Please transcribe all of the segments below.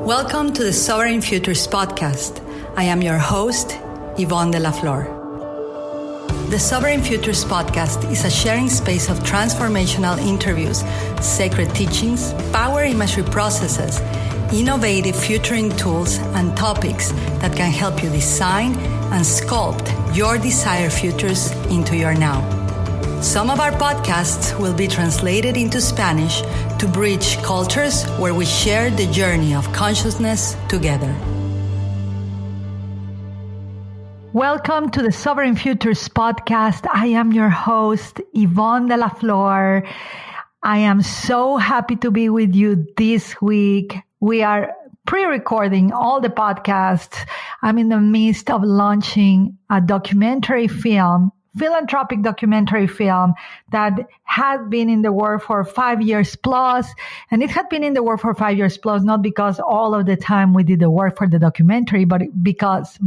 Welcome to the Sovereign Futures podcast. I am your host, Yvonne de la Flor. The Sovereign Futures podcast is a sharing space of transformational interviews, sacred teachings, power imagery processes, innovative futuring tools, and topics that can help you design and sculpt your desired futures into your now. Some of our podcasts will be translated into Spanish to bridge cultures where we share the journey of consciousness together. Welcome to the Sovereign Futures podcast. I am your host, Yvonne de la Flor. I am so happy to be with you this week. We are pre-recording all the podcasts. I'm in the midst of launching a documentary film, philanthropic documentary film that had been in the work for 5 years plus. And it had been in the work for 5 years plus, not because all of the time we did the work for the documentary, but because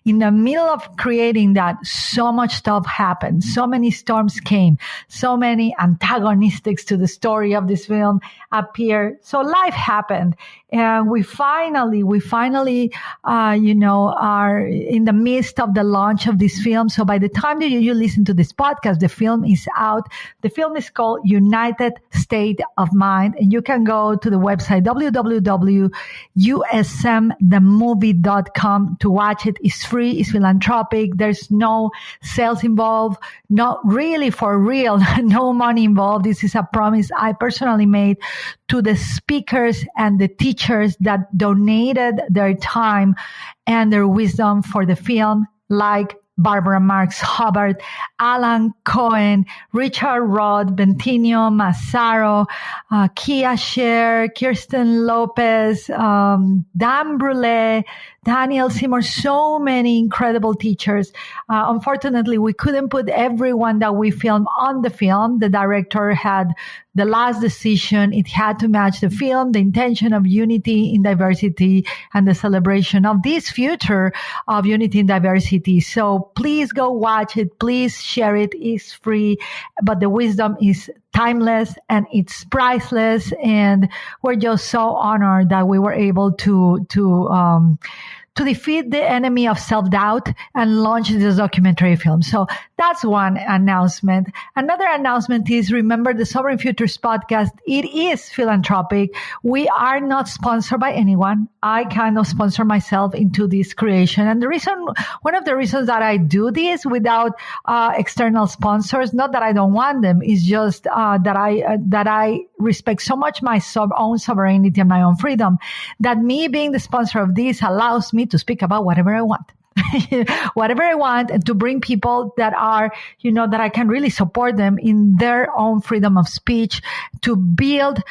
in the middle of creating that, so much stuff happened. So many storms came. So many antagonistics to the story of this film appeared. So life happened. And we finally, are in the midst of the launch of this film. So by the time that you listen to this podcast, the film is out. The film is called United State of Mind. And you can go to the website, www.usmthemovie.com to watch it. It's free. It's philanthropic. There's no sales involved. Not really for real. No money involved. This is a promise I personally made to the speakers and the teachers that donated their time and their wisdom for the film, like Barbara Marx Hubbard, Alan Cohen, Richard Roth, Bentinho Massaro, Kia Sher, Kirsten Lopez, Dan Brule, Daniel Seymour, so many incredible teachers. Unfortunately, we couldn't put everyone that we filmed on the film. The director had the last decision. It had to match the film, the intention of unity in diversity and the celebration of this future of unity and diversity. So please go watch it. Please share it. It's free, but the wisdom is timeless and it's priceless. And we're just so honored that we were able to defeat the enemy of self-doubt and launch this documentary film. So that's one announcement. Another announcement is, remember the Sovereign Futures podcast, it is philanthropic. We are not sponsored by anyone. I kind of sponsor myself into this creation. And one of the reasons that I do this without external sponsors, not that I don't want them, is just that I respect so much my own sovereignty and my own freedom, that me being the sponsor of this allows me to speak about whatever I want. Whatever I want, and to bring people that are, that I can really support them in their own freedom of speech, to build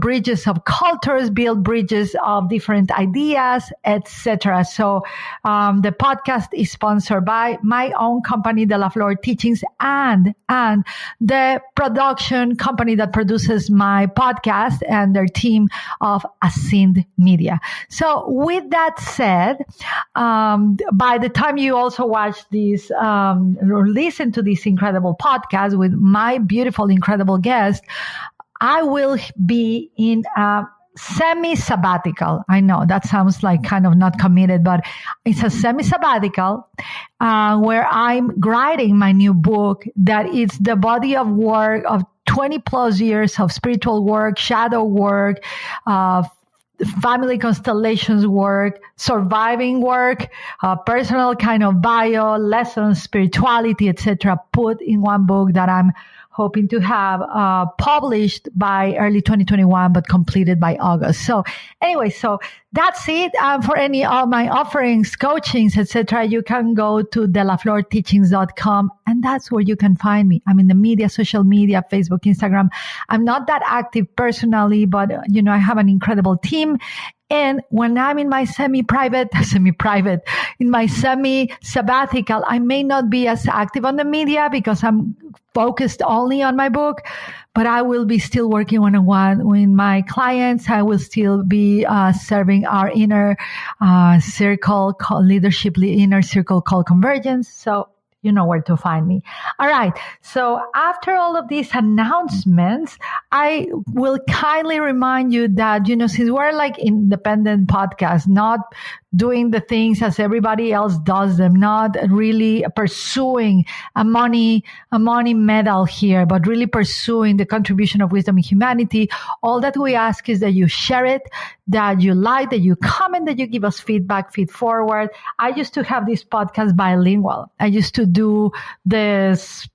bridges of cultures, build bridges of different ideas, etc. So, the podcast is sponsored by my own company, De La Flor Teachings, and the production company that produces my podcast and their team of Ascend Media. So with that said, by the time you also watch this or listen to this incredible podcast with my beautiful, incredible guest, I will be in a semi-sabbatical. I know that sounds like kind of not committed, but it's a semi-sabbatical where I'm writing my new book that is the body of work of 20 plus years of spiritual work, shadow work, family constellations work, surviving work, personal kind of bio, lessons, spirituality, etc., put in one book that I'm hoping to have published by early 2021, but completed by August. So anyway, so that's it. For any of my offerings, coachings, etc., you can go to delaflorteachings.com, and that's where you can find me. I'm in the media, social media, Facebook, Instagram. I'm not that active personally, but I have an incredible team. And when I'm in my semi-sabbatical, I may not be as active on the media because I'm focused only on my book, but I will be still working one-on-one with my clients. I will still be serving our inner circle called leadership, inner circle called Convergence. So You know where to find me. All right. So after all of these announcements, I will kindly remind you that, since we're like independent podcast, not doing the things as everybody else does them, not really pursuing a money medal here, but really pursuing the contribution of wisdom in humanity. All that we ask is that you share it, that you like, that you comment, that you give us feedback, feed forward. I used to have this podcast bilingual. I used to do this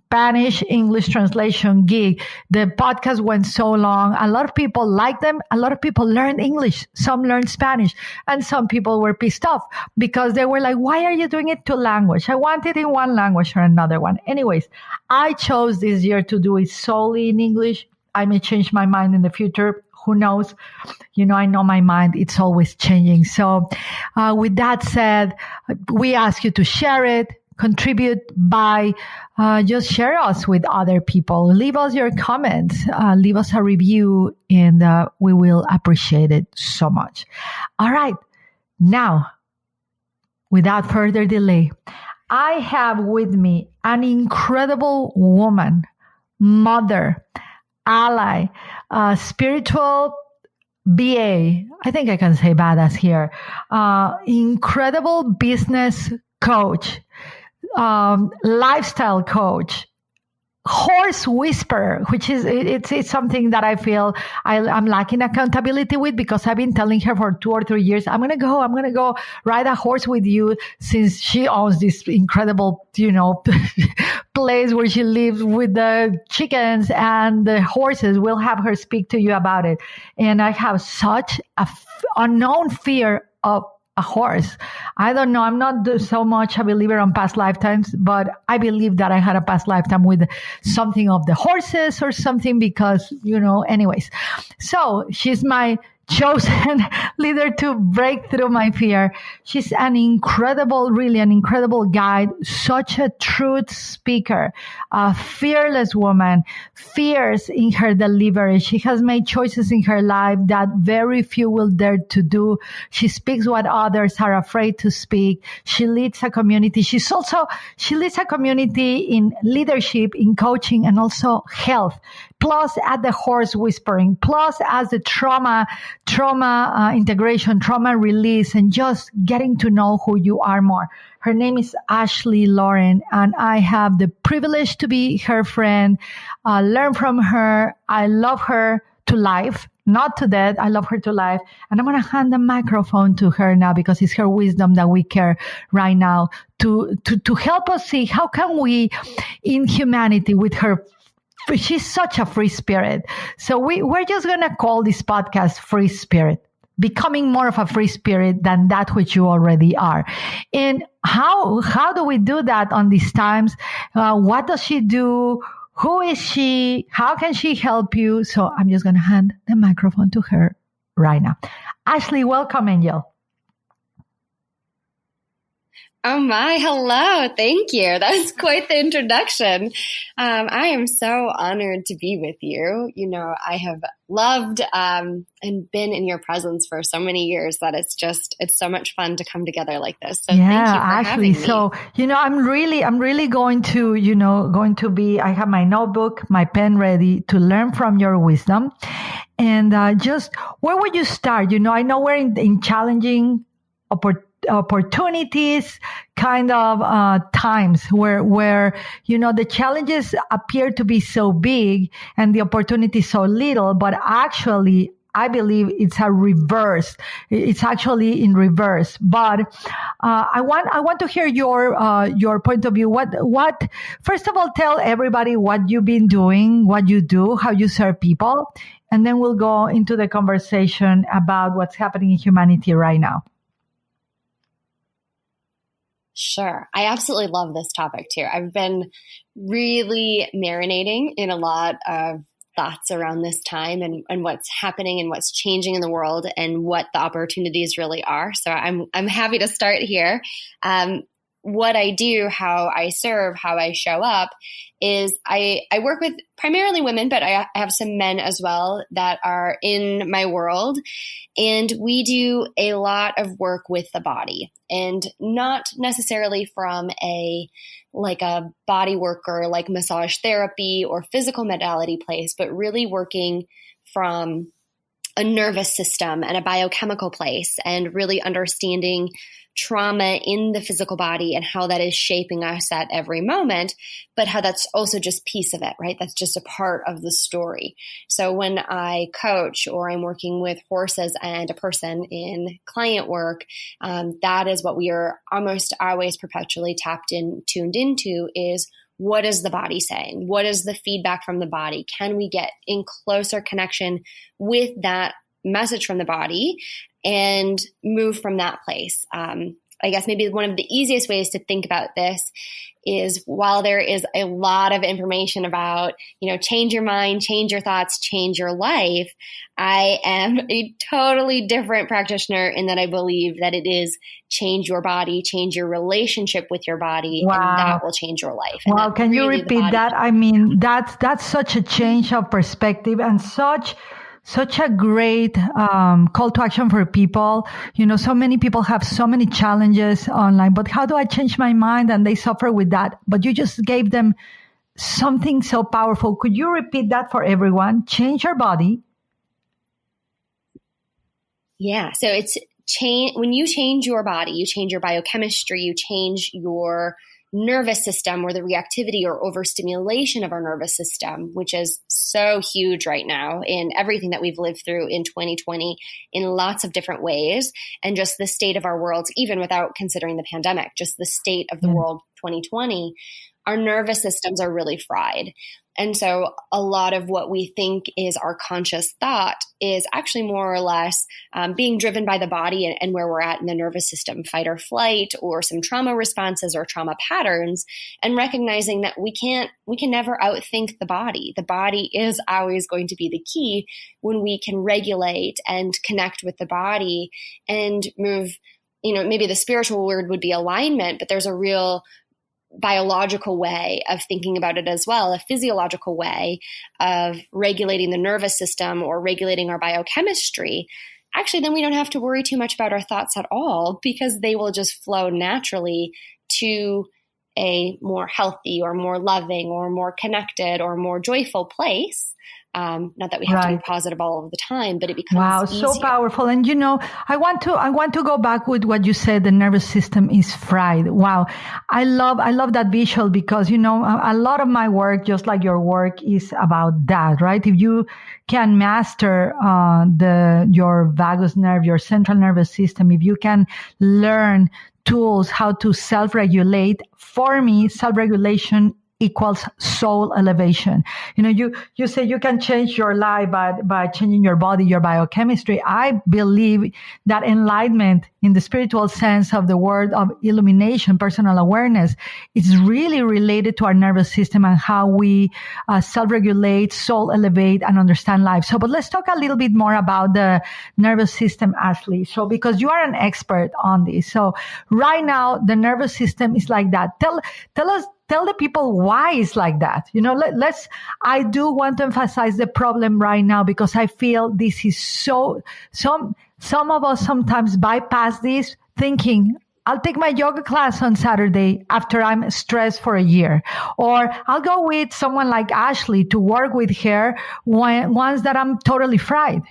Spanish English translation gig. The podcast went so long. A lot of people liked them. A lot of people learned English. Some learned Spanish, and some people were pissed off because they were like, why are you doing it two language? I want it in one language or another one. Anyways, I chose this year to do it solely in English. I may change my mind in the future. Who knows? I know my mind, it's always changing. So with that said, we ask you to share it, contribute by just share us with other people. Leave us your comments, leave us a review, and we will appreciate it so much. All right. Now, without further delay, I have with me an incredible woman, mother, ally, spiritual BA. I think I can say badass here. Incredible business coach, lifestyle coach, horse whisperer, which is it's something that I feel I'm lacking accountability with, because I've been telling her for 2 or 3 years, I'm gonna go ride a horse with you, since she owns this incredible place where she lives with the chickens and the horses. We'll have her speak to you about it. And I have such a unknown fear of a horse. I don't know. I'm not so much a believer on past lifetimes, but I believe that I had a past lifetime with something of the horses or something, because, anyways. So she's my chosen leader to break through my fear. She's an incredible guide, such a truth speaker, a fearless woman, fierce in her delivery. She has made choices in her life that very few will dare to do. She speaks what others are afraid to speak. She leads a community. She leads a community in leadership, in coaching, and also health. Plus at the horse whispering, plus as the trauma integration, trauma release, and just getting to know who you are more. Her name is Ashley Lauren, and I have the privilege to be her friend, learn from her. I love her to life, not to death. I love her to life. And I'm going to hand the microphone to her now, because it's her wisdom that we care right now to help us see how can we in humanity with her. She's such a free spirit. So we're just going to call this podcast Free Spirit, becoming more of a free spirit than that which you already are. And how do we do that on these times? What does she do? Who is she? How can she help you? So I'm just going to hand the microphone to her right now. Ashley, welcome, Angel. Oh my, hello. Thank you. That was quite the introduction. I am so honored to be with you. I have loved and been in your presence for so many years that it's so much fun to come together like this. So yeah, thank you for Ashley, having me. So, I'm really going to be, I have my notebook, my pen ready to learn from your wisdom. And just where would you start? I know we're in challenging opportunities kind of times where the challenges appear to be so big and the opportunity so little, but actually I believe it's a reverse. It's actually in reverse. But I want to hear your point of view. What first of all, tell everybody what you've been doing, what you do, how you serve people, and then we'll go into the conversation about what's happening in humanity right now. Sure. I absolutely love this topic too. I've been really marinating in a lot of thoughts around this time and what's happening and what's changing in the world and what the opportunities really are. So I'm happy to start here. what I do, how I serve, how I show up is I work with primarily women, but I have some men as well that are in my world. And we do a lot of work with the body, and not necessarily from a body worker, like massage therapy or physical modality place, but really working from a nervous system and a biochemical place, and really understanding trauma in the physical body and how that is shaping us at every moment, but how that's also just piece of it, right? That's just a part of the story. So when I coach or I'm working with horses and a person in client work, that is what we are almost always perpetually tuned into is, what is the body saying? What is the feedback from the body? Can we get in closer connection with that message from the body and move from that place? I guess maybe one of the easiest ways to think about this is, while there is a lot of information about, change your mind, change your thoughts, change your life, I am a totally different practitioner in that I believe that it is change your body, change your relationship with your body, Wow. and that will change your life. Wow, can you repeat that? I mean, that's such a change of perspective, and such a great call to action for people. So many people have so many challenges online, but how do I change my mind? And they suffer with that. But you just gave them something so powerful. Could you repeat that for everyone? Change your body. Yeah. So it's when you change your body, you change your biochemistry, you change your nervous system, or the reactivity or overstimulation of our nervous system, which is so huge right now in everything that we've lived through in 2020 in lots of different ways. And just the state of our world, even without considering the pandemic, just the state of the world 2020, our nervous systems are really fried. And so a lot of what we think is our conscious thought is actually more or less being driven by the body and where we're at in the nervous system, fight or flight, or some trauma responses or trauma patterns, and recognizing that we can never outthink the body. The body is always going to be the key when we can regulate and connect with the body and move. Maybe the spiritual word would be alignment, but there's a real biological way of thinking about it as well, a physiological way of regulating the nervous system or regulating our biochemistry. Actually, then we don't have to worry too much about our thoughts at all, because they will just flow naturally to a more healthy or more loving or more connected or more joyful place. Not that we have to be positive all of the time, but it becomes easier. So powerful. And I want to go back with what you said. The nervous system is fried. Wow, I love that visual, because a lot of my work, just like your work, is about that, right? If you can master your vagus nerve, your central nervous system, if you can learn tools how to self-regulate. For me, self-regulation equals soul elevation. You say you can change your life by changing your body, your biochemistry. I believe that enlightenment, in the spiritual sense of the word of illumination, personal awareness, is really related to our nervous system and how we self-regulate, soul elevate, and understand life. So, but let's talk a little bit more about the nervous system, Ashley. So, because you are an expert on this. So right now, the nervous system is like that. Tell the people why it's like that. I do want to emphasize the problem right now, because I feel this is some of us sometimes bypass this, thinking, I'll take my yoga class on Saturday after I'm stressed for a year. Or I'll go with someone like Ashley to work with her once that I'm totally fried.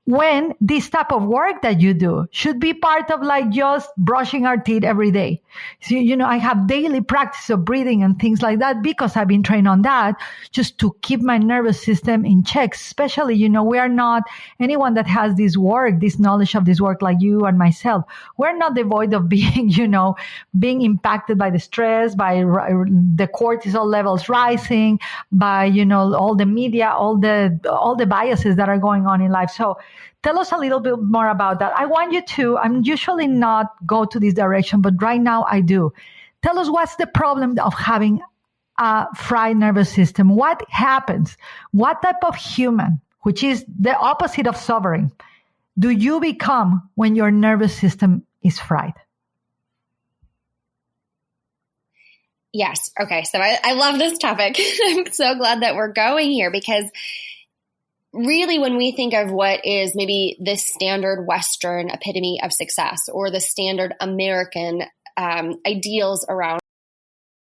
When this type of work that you do should be part of just brushing our teeth every day. So, I have daily practice of breathing and things like that, because I've been trained on that, just to keep my nervous system in check. Especially, we are not anyone that has this knowledge of this work like you and myself. We're not devoid of being, being impacted by the stress, by the cortisol levels rising, by, all the media, all the biases that are going on in life. So, tell us a little bit more about that. I want you to, I'm usually not go to this direction, but right now I do. Tell us, what's the problem of having a fried nervous system? What happens? What type of human, which is the opposite of suffering, do you become when your nervous system is fried? Yes. Okay. So I love this topic. I'm so glad that we're going here because really when we think of what is maybe the standard Western epitome of success or the standard American ideals around